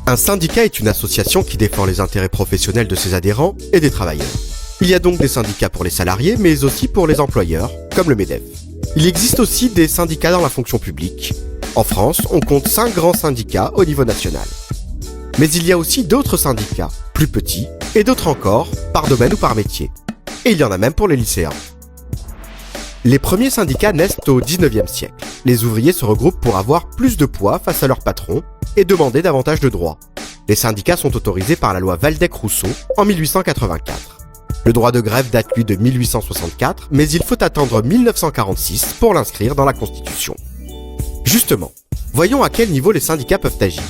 Un syndicat est une association qui défend les intérêts professionnels de ses adhérents et des travailleurs. Il y a donc des syndicats pour les salariés, mais aussi pour les employeurs, comme le MEDEF. Il existe aussi des syndicats dans la fonction publique. En France, on compte 5 grands syndicats au niveau national. Mais il y a aussi d'autres syndicats, plus petits, et d'autres encore, par domaine ou par métier. Et il y en a même pour les lycéens. Les premiers syndicats naissent au 19e siècle. Les ouvriers se regroupent pour avoir plus de poids face à leur patron et demander davantage de droits. Les syndicats sont autorisés par la loi Waldeck-Rousseau en 1884. Le droit de grève date lui de 1864, mais il faut attendre 1946 pour l'inscrire dans la Constitution. Justement, voyons à quel niveau les syndicats peuvent agir.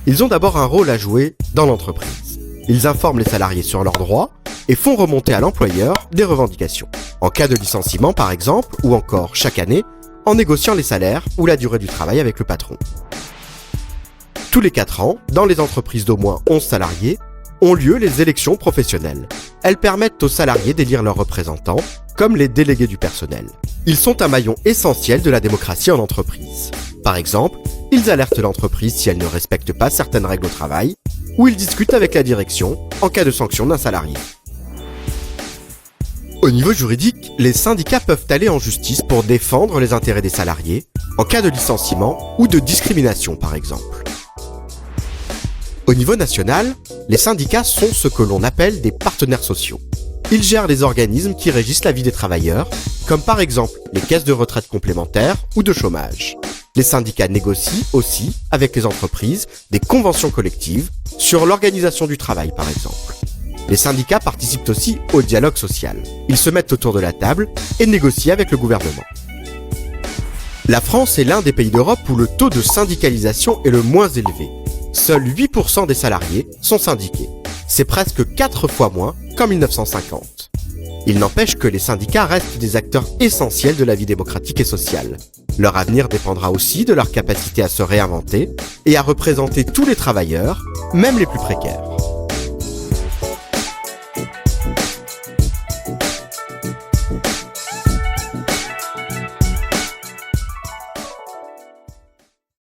Ils ont d'abord un rôle à jouer dans l'entreprise. Ils informent les salariés sur leurs droits et font remonter à l'employeur des revendications. En cas de licenciement par exemple, ou encore chaque année, en négociant les salaires ou la durée du travail avec le patron. Tous les 4 ans, dans les entreprises d'au moins 11 salariés, ont lieu les élections professionnelles. Elles permettent aux salariés d'élire leurs représentants, comme les délégués du personnel. Ils sont un maillon essentiel de la démocratie en entreprise. Par exemple, ils alertent l'entreprise si elle ne respecte pas certaines règles au travail, ou ils discutent avec la direction en cas de sanction d'un salarié. Au niveau juridique, les syndicats peuvent aller en justice pour défendre les intérêts des salariés, en cas de licenciement ou de discrimination par exemple. Au niveau national, les syndicats sont ce que l'on appelle des partenaires sociaux. Ils gèrent les organismes qui régissent la vie des travailleurs, comme par exemple les caisses de retraite complémentaires ou de chômage. Les syndicats négocient aussi, avec les entreprises, des conventions collectives sur l'organisation du travail par exemple. Les syndicats participent aussi au dialogue social. Ils se mettent autour de la table et négocient avec le gouvernement. La France est l'un des pays d'Europe où le taux de syndicalisation est le moins élevé. Seuls 8% des salariés sont syndiqués. C'est presque 4 fois moins qu'en 1950. Il n'empêche que les syndicats restent des acteurs essentiels de la vie démocratique et sociale. Leur avenir dépendra aussi de leur capacité à se réinventer et à représenter tous les travailleurs, même les plus précaires.